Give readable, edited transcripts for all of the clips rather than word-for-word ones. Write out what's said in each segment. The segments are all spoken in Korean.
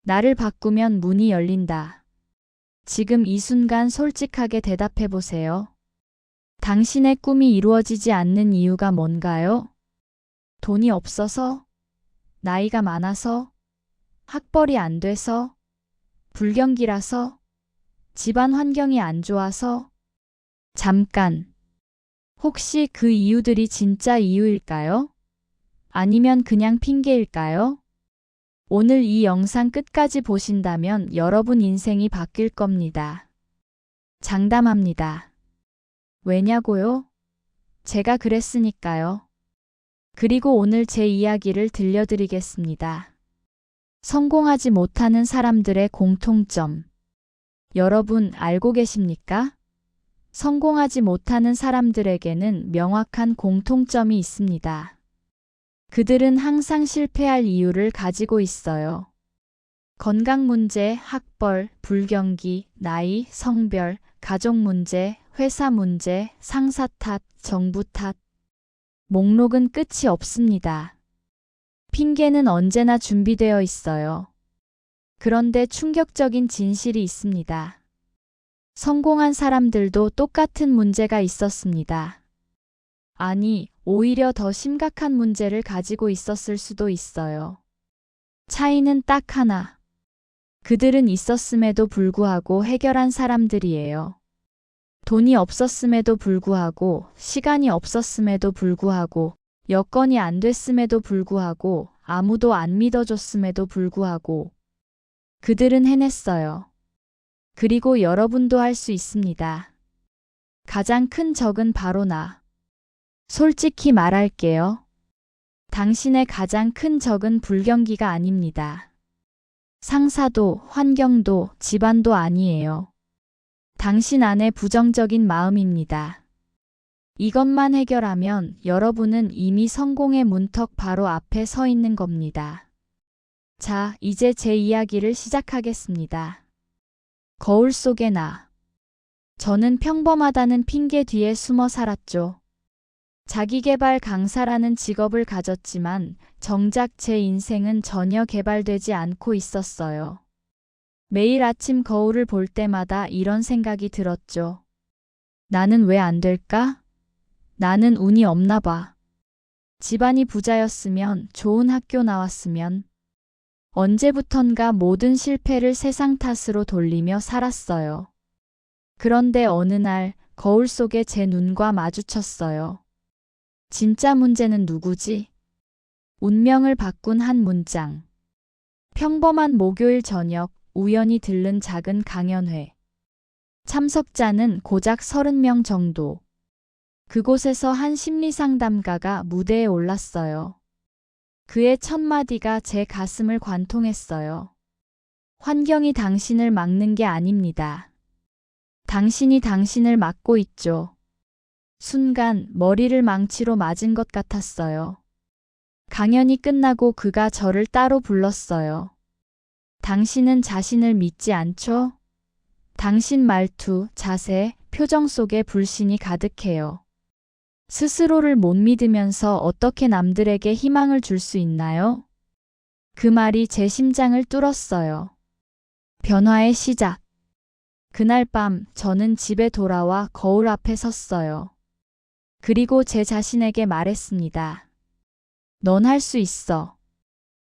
나를 바꾸면 문이 열린다. 지금 이 순간 솔직하게 대답해 보세요. 당신의 꿈이 이루어지지 않는 이유가 뭔가요? 돈이 없어서? 나이가 많아서? 학벌이 안 돼서? 불경기라서? 집안 환경이 안 좋아서? 잠깐. 혹시 그 이유들이 진짜 이유일까요? 아니면 그냥 핑계일까요? 오늘 이 영상 끝까지 보신다면 여러분 인생이 바뀔 겁니다. 장담합니다. 왜냐고요? 제가 그랬으니까요. 그리고 오늘 제 이야기를 들려드리겠습니다. 성공하지 못하는 사람들의 공통점. 여러분 알고 계십니까? 성공하지 못하는 사람들에게는 명확한 공통점이 있습니다. 그들은 항상 실패할 이유를 가지고 있어요. 건강 문제, 학벌, 불경기, 나이, 성별, 가족 문제, 회사 문제, 상사 탓, 정부 탓. 목록은 끝이 없습니다. 핑계는 언제나 준비되어 있어요. 그런데 충격적인 진실이 있습니다. 성공한 사람들도 똑같은 문제가 있었습니다. 아니, 오히려 더 심각한 문제를 가지고 있었을 수도 있어요. 차이는 딱 하나. 그들은 있었음에도 불구하고 해결한 사람들이에요. 돈이 없었음에도 불구하고, 시간이 없었음에도 불구하고, 여건이 안 됐음에도 불구하고, 아무도 안 믿어줬음에도 불구하고, 그들은 해냈어요. 그리고 여러분도 할 수 있습니다. 가장 큰 적은 바로 나. 솔직히 말할게요. 당신의 가장 큰 적은 불경기가 아닙니다. 상사도, 환경도, 집안도 아니에요. 당신 안의 부정적인 마음입니다. 이것만 해결하면 여러분은 이미 성공의 문턱 바로 앞에 서 있는 겁니다. 자, 이제 제 이야기를 시작하겠습니다. 거울 속의 나. 저는 평범하다는 핑계 뒤에 숨어 살았죠. 자기계발 강사라는 직업을 가졌지만 정작 제 인생은 전혀 개발되지 않고 있었어요. 매일 아침 거울을 볼 때마다 이런 생각이 들었죠. 나는 왜 안 될까? 나는 운이 없나 봐. 집안이 부자였으면, 좋은 학교 나왔으면, 언제부턴가 모든 실패를 세상 탓으로 돌리며 살았어요. 그런데 어느 날 거울 속에 제 눈과 마주쳤어요. 진짜 문제는 누구지? 운명을 바꾼 한 문장. 평범한 목요일 저녁, 우연히 들른 작은 강연회. 참석자는 고작 30명 정도. 그곳에서 한 심리상담가가 무대에 올랐어요. 그의 첫 마디가 제 가슴을 관통했어요. 환경이 당신을 막는 게 아닙니다. 당신이 당신을 막고 있죠. 순간 머리를 망치로 맞은 것 같았어요. 강연이 끝나고 그가 저를 따로 불렀어요. 당신은 자신을 믿지 않죠? 당신 말투, 자세, 표정 속에 불신이 가득해요. 스스로를 못 믿으면서 어떻게 남들에게 희망을 줄 수 있나요? 그 말이 제 심장을 뚫었어요. 변화의 시작. 그날 밤 저는 집에 돌아와 거울 앞에 섰어요. 그리고 제 자신에게 말했습니다. 넌 할 수 있어.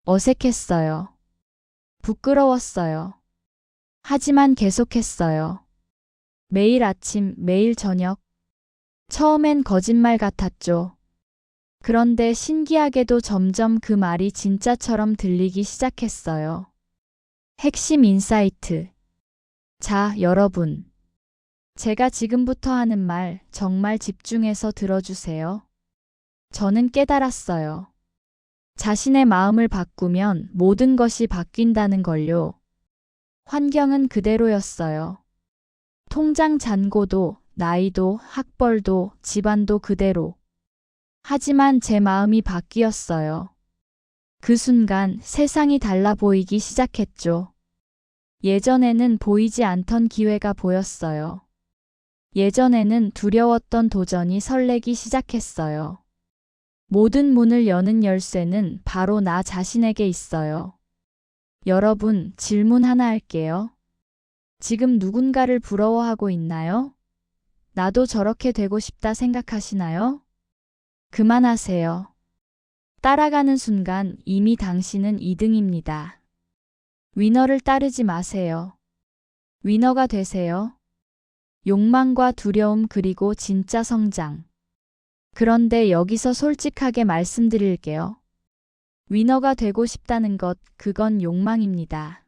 어색했어요. 부끄러웠어요. 하지만 계속했어요. 매일 아침, 매일 저녁. 처음엔 거짓말 같았죠. 그런데 신기하게도 점점 그 말이 진짜처럼 들리기 시작했어요. 핵심 인사이트. 자, 여러분. 제가 지금부터 하는 말 정말 집중해서 들어주세요. 저는 깨달았어요. 자신의 마음을 바꾸면 모든 것이 바뀐다는 걸요. 환경은 그대로였어요. 통장 잔고도, 나이도, 학벌도, 집안도 그대로. 하지만 제 마음이 바뀌었어요. 그 순간 세상이 달라 보이기 시작했죠. 예전에는 보이지 않던 기회가 보였어요. 예전에는 두려웠던 도전이 설레기 시작했어요. 모든 문을 여는 열쇠는 바로 나 자신에게 있어요. 여러분, 질문 하나 할게요. 지금 누군가를 부러워하고 있나요? 나도 저렇게 되고 싶다 생각하시나요? 그만하세요. 따라가는 순간 이미 당신은 2등입니다. 위너를 따르지 마세요. 위너가 되세요. 욕망과 두려움 그리고 진짜 성장. 그런데 여기서 솔직하게 말씀드릴게요. 위너가 되고 싶다는 것, 그건 욕망입니다.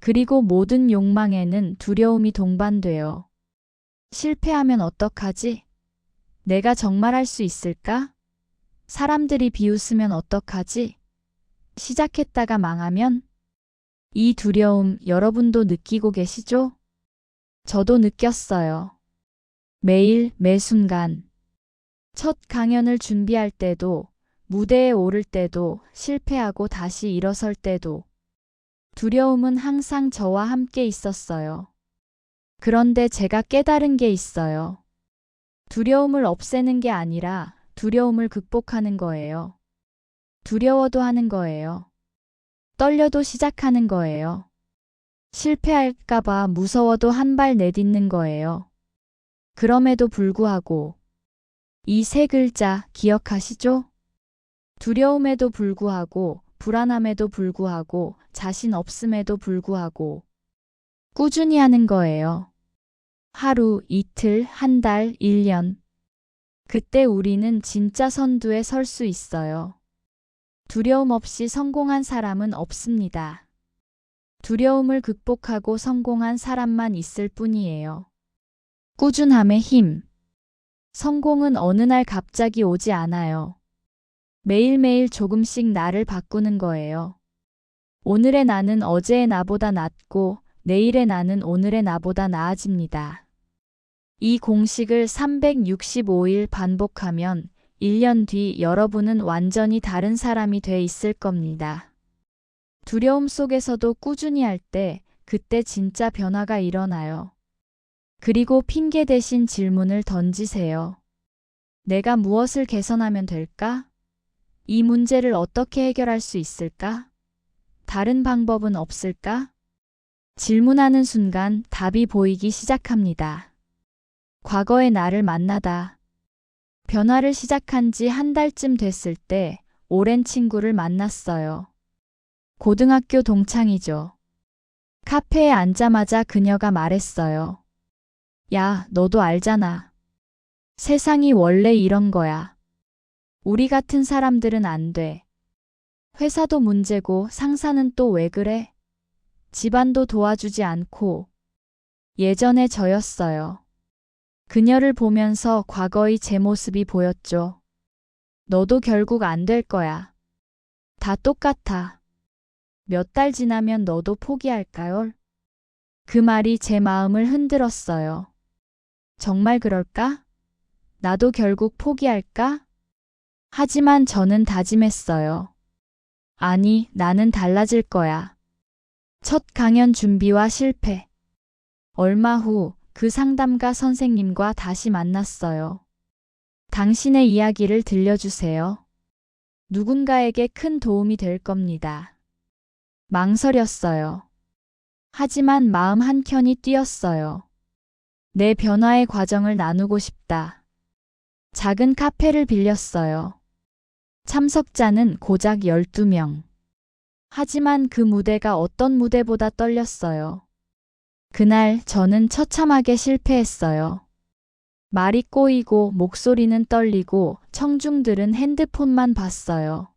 그리고 모든 욕망에는 두려움이 동반돼요. 실패하면 어떡하지? 내가 정말 할 수 있을까? 사람들이 비웃으면 어떡하지? 시작했다가 망하면? 이 두려움 여러분도 느끼고 계시죠? 저도 느꼈어요. 매일, 매 순간. 첫 강연을 준비할 때도, 무대에 오를 때도, 실패하고 다시 일어설 때도. 두려움은 항상 저와 함께 있었어요. 그런데 제가 깨달은 게 있어요. 두려움을 없애는 게 아니라 두려움을 극복하는 거예요. 두려워도 하는 거예요. 떨려도 시작하는 거예요. 실패할까봐 무서워도 한 발 내딛는 거예요. 그럼에도 불구하고 이 세 글자 기억하시죠? 두려움에도 불구하고, 불안함에도 불구하고, 자신 없음에도 불구하고 꾸준히 하는 거예요. 하루, 이틀, 한 달, 1년. 그때 우리는 진짜 선두에 설 수 있어요. 두려움 없이 성공한 사람은 없습니다. 두려움을 극복하고 성공한 사람만 있을 뿐이에요. 꾸준함의 힘. 성공은 어느 날 갑자기 오지 않아요. 매일매일 조금씩 나를 바꾸는 거예요. 오늘의 나는 어제의 나보다 낫고 내일의 나는 오늘의 나보다 나아집니다. 이 공식을 365일 반복하면 1년 뒤 여러분은 완전히 다른 사람이 돼 있을 겁니다. 두려움 속에서도 꾸준히 할 때 그때 진짜 변화가 일어나요. 그리고 핑계 대신 질문을 던지세요. 내가 무엇을 개선하면 될까? 이 문제를 어떻게 해결할 수 있을까? 다른 방법은 없을까? 질문하는 순간 답이 보이기 시작합니다. 과거의 나를 만나다. 변화를 시작한 지 한 달쯤 됐을 때 오랜 친구를 만났어요. 고등학교 동창이죠. 카페에 앉자마자 그녀가 말했어요. 야, 너도 알잖아. 세상이 원래 이런 거야. 우리 같은 사람들은 안 돼. 회사도 문제고 상사는 또 왜 그래? 집안도 도와주지 않고. 예전의 저였어요. 그녀를 보면서 과거의 제 모습이 보였죠. 너도 결국 안 될 거야. 다 똑같아. 몇 달 지나면 너도 포기할까요? 그 말이 제 마음을 흔들었어요. 정말 그럴까? 나도 결국 포기할까? 하지만 저는 다짐했어요. 아니, 나는 달라질 거야. 첫 강연 준비와 실패. 얼마 후 그 상담가 선생님과 다시 만났어요. 당신의 이야기를 들려주세요. 누군가에게 큰 도움이 될 겁니다. 망설였어요. 하지만 마음 한켠이 뛰었어요. 내 변화의 과정을 나누고 싶다. 작은 카페를 빌렸어요. 참석자는 고작 12명. 하지만 그 무대가 어떤 무대보다 떨렸어요. 그날 저는 처참하게 실패했어요. 말이 꼬이고 목소리는 떨리고 청중들은 핸드폰만 봤어요.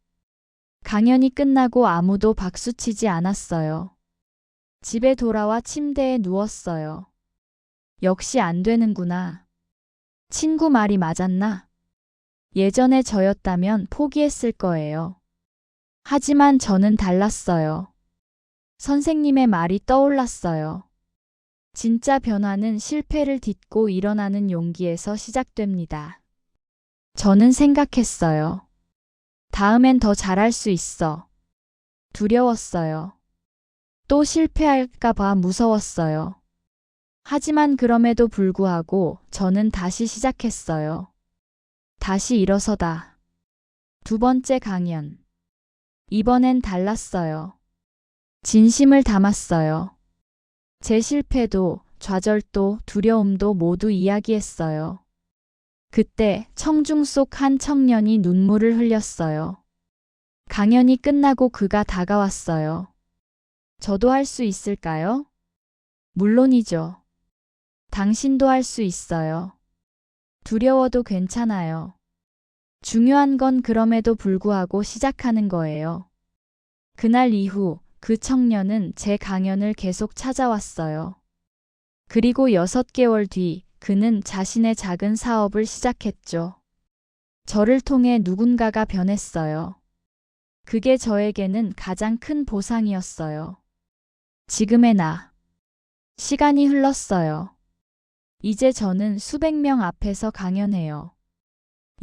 강연이 끝나고 아무도 박수치지 않았어요. 집에 돌아와 침대에 누웠어요. 역시 안 되는구나. 친구 말이 맞았나? 예전에 저였다면 포기했을 거예요. 하지만 저는 달랐어요. 선생님의 말이 떠올랐어요. 진짜 변화는 실패를 딛고 일어나는 용기에서 시작됩니다. 저는 생각했어요. 다음엔 더 잘할 수 있어. 두려웠어요. 또 실패할까 봐 무서웠어요. 하지만 그럼에도 불구하고 저는 다시 시작했어요. 다시 일어서다. 두 번째 강연. 이번엔 달랐어요. 진심을 담았어요. 제 실패도, 좌절도, 두려움도 모두 이야기했어요. 그때 청중 속 한 청년이 눈물을 흘렸어요. 강연이 끝나고 그가 다가왔어요. 저도 할 수 있을까요? 물론이죠. 당신도 할 수 있어요. 두려워도 괜찮아요. 중요한 건 그럼에도 불구하고 시작하는 거예요. 그날 이후 그 청년은 제 강연을 계속 찾아왔어요. 그리고 6개월 뒤 그는 자신의 작은 사업을 시작했죠. 저를 통해 누군가가 변했어요. 그게 저에게는 가장 큰 보상이었어요. 지금의 나. 시간이 흘렀어요. 이제 저는 수백 명 앞에서 강연해요.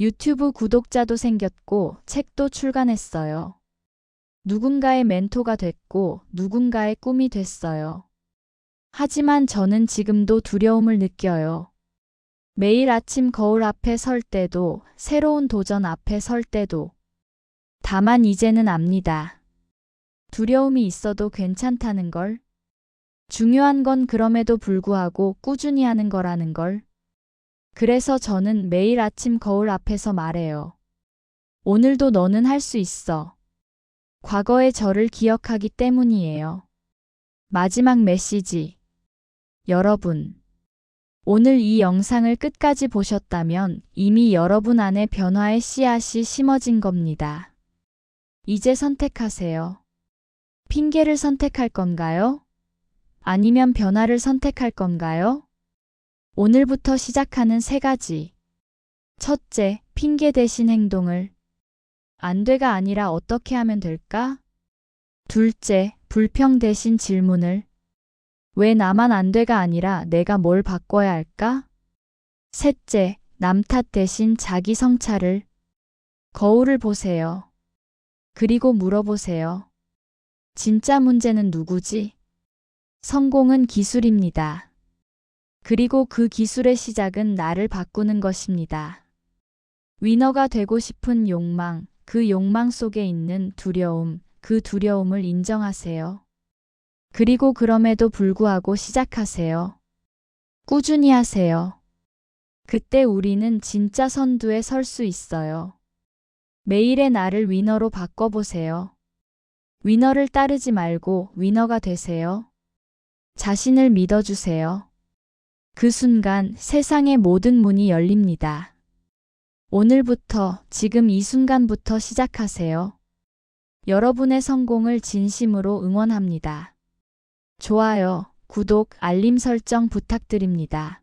유튜브 구독자도 생겼고 책도 출간했어요. 누군가의 멘토가 됐고 누군가의 꿈이 됐어요. 하지만 저는 지금도 두려움을 느껴요. 매일 아침 거울 앞에 설 때도, 새로운 도전 앞에 설 때도. 다만 이제는 압니다. 두려움이 있어도 괜찮다는 걸. 중요한 건 그럼에도 불구하고 꾸준히 하는 거라는 걸. 그래서 저는 매일 아침 거울 앞에서 말해요. 오늘도 너는 할 수 있어. 과거의 저를 기억하기 때문이에요. 마지막 메시지. 여러분. 오늘 이 영상을 끝까지 보셨다면 이미 여러분 안에 변화의 씨앗이 심어진 겁니다. 이제 선택하세요. 핑계를 선택할 건가요? 아니면 변화를 선택할 건가요? 오늘부터 시작하는 3가지. 첫째, 핑계 대신 행동을. 안 돼가 아니라 어떻게 하면 될까? 둘째, 불평 대신 질문을. 왜 나만 안 돼가 아니라 내가 뭘 바꿔야 할까? 셋째, 남 탓 대신 자기 성찰을. 거울을 보세요. 그리고 물어보세요. 진짜 문제는 누구지? 성공은 기술입니다. 그리고 그 기술의 시작은 나를 바꾸는 것입니다. 위너가 되고 싶은 욕망, 그 욕망 속에 있는 두려움, 그 두려움을 인정하세요. 그리고 그럼에도 불구하고 시작하세요. 꾸준히 하세요. 그때 우리는 진짜 선두에 설 수 있어요. 매일의 나를 위너로 바꿔보세요. 위너를 따르지 말고 위너가 되세요. 자신을 믿어주세요. 그 순간 세상의 모든 문이 열립니다. 오늘부터, 지금 이 순간부터 시작하세요. 여러분의 성공을 진심으로 응원합니다. 좋아요, 구독, 알림 설정 부탁드립니다.